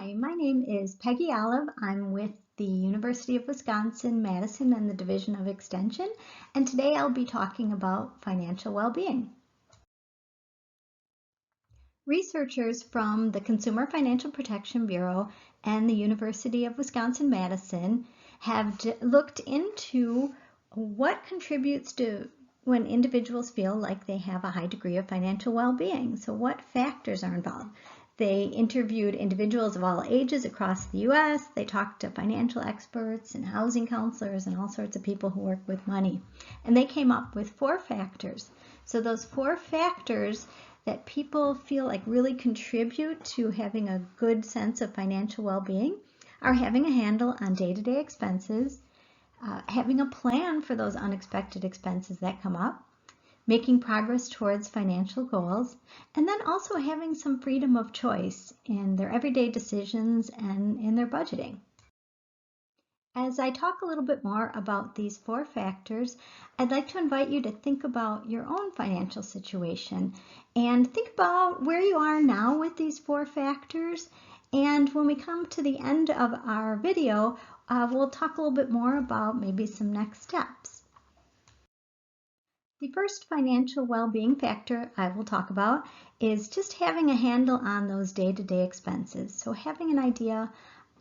Hi, my name is Peggy Olive. I'm with the University of Wisconsin-Madison and the Division of Extension, and today I'll be talking about financial well-being. Researchers from the Consumer Financial Protection Bureau and the University of Wisconsin-Madison have looked into what contributes to when individuals feel like they have a high degree of financial well-being. So what factors are involved? They interviewed individuals of all ages across the U.S. They talked to financial experts and housing counselors and all sorts of people who work with money. And they came up with 4 factors. So those 4 factors that people feel like really contribute to having a good sense of financial well-being are having a handle on day-to-day expenses, having a plan for those unexpected expenses that come up, making progress towards financial goals, and then also having some freedom of choice in their everyday decisions and in their budgeting. As I talk a little bit more about these 4 factors, I'd like to invite you to think about your own financial situation and think about where you are now with these 4 factors. And when we come to the end of our video, we'll talk a little bit more about maybe some next steps. The first financial well-being factor I will talk about is just having a handle on those day-to-day expenses. So having an idea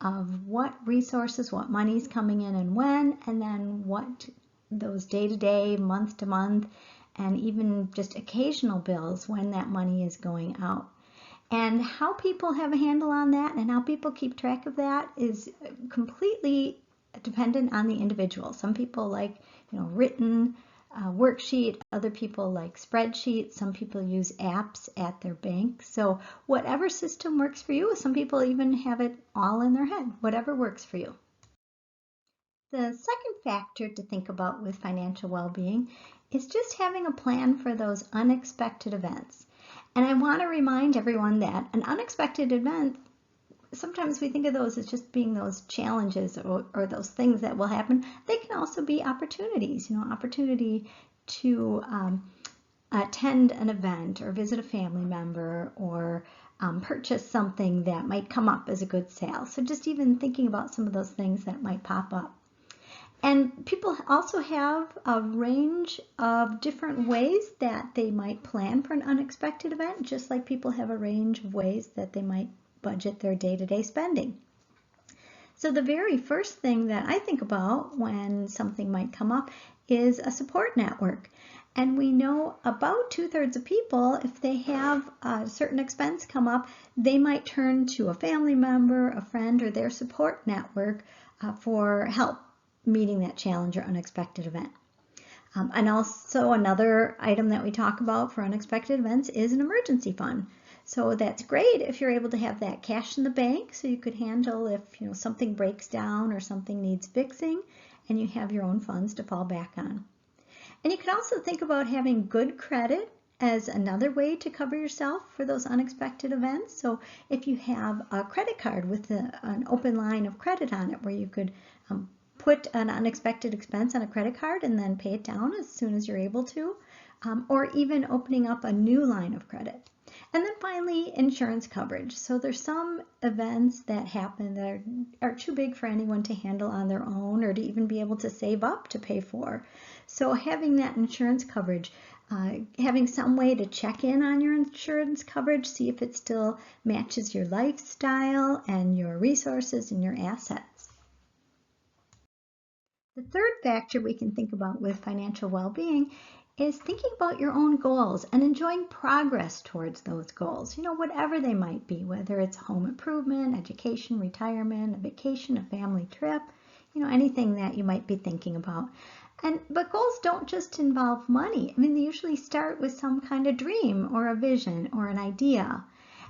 of what resources, what money's coming in and when, and then what those day-to-day, month-to-month, and even just occasional bills when that money is going out. And how people have a handle on that and how people keep track of that is completely dependent on the individual. Some people like, written worksheet, other people like spreadsheets, some people use apps at their bank. So whatever system works for you, some people even have it all in their head, whatever works for you. The second factor to think about with financial well-being is just having a plan for those unexpected events. And I want to remind everyone that an unexpected event, sometimes we think of those as just being those challenges or those things that will happen. They can also be opportunities, opportunity to attend an event or visit a family member or purchase something that might come up as a good sale. So just even thinking about some of those things that might pop up. And people also have a range of different ways that they might plan for an unexpected event, just like people have a range of ways that they might budget their day-to-day spending. So the very first thing that I think about when something might come up is a support network. And we know about 2/3 of people, if they have a certain expense come up, they might turn to a family member, a friend, or their support network for help meeting that challenge or unexpected event. And also another item that we talk about for unexpected events is an emergency fund. So that's great if you're able to have that cash in the bank so you could handle if something breaks down or something needs fixing and you have your own funds to fall back on. And you can also think about having good credit as another way to cover yourself for those unexpected events. So if you have a credit card with an open line of credit on it where you could put an unexpected expense on a credit card and then pay it down as soon as you're able to, or even opening up a new line of credit. And then finally, insurance coverage. So there's some events that happen that are too big for anyone to handle on their own or to even be able to save up to pay for. So having that insurance coverage, having some way to check in on your insurance coverage, see if it still matches your lifestyle and your resources and your assets. The third factor we can think about with financial well-being is thinking about your own goals and enjoying progress towards those goals, whatever they might be, whether it's home improvement, education, retirement, a vacation, a family trip, anything that you might be thinking about. But goals don't just involve money. They usually start with some kind of dream or a vision or an idea.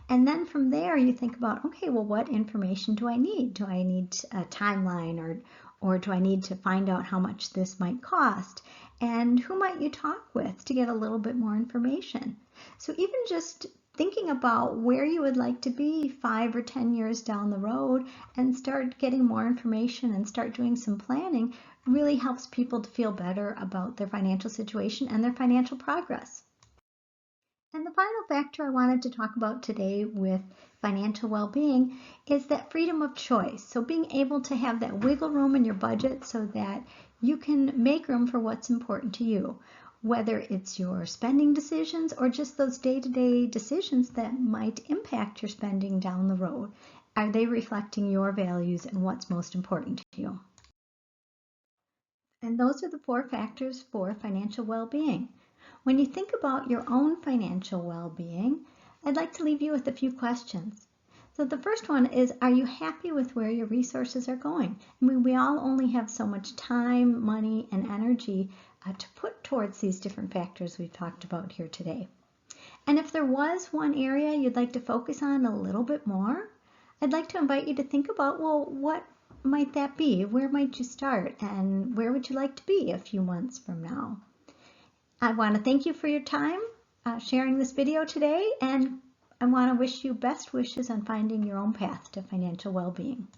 And then from there you think about, okay, well, what information do I need? Do I need a timeline or do I need to find out how much this might cost? And who might you talk with to get a little bit more information? So even just thinking about where you would like to be 5 or 10 years down the road and start getting more information and start doing some planning really helps people to feel better about their financial situation and their financial progress. And the final factor I wanted to talk about today with financial well-being is that freedom of choice. So being able to have that wiggle room in your budget so that you can make room for what's important to you, whether it's your spending decisions or just those day-to-day decisions that might impact your spending down the road. Are they reflecting your values and what's most important to you? And those are the 4 factors for financial well-being. When you think about your own financial well-being, I'd like to leave you with a few questions. So the first one is, are you happy with where your resources are going? I mean, we all only have so much time, money, and energy to put towards these different factors we've talked about here today. And if there was one area you'd like to focus on a little bit more, I'd like to invite you to think about, well, what might that be? Where might you start? And where would you like to be a few months from now? I want to thank you for your time sharing this video today, and I want to wish you best wishes on finding your own path to financial well-being.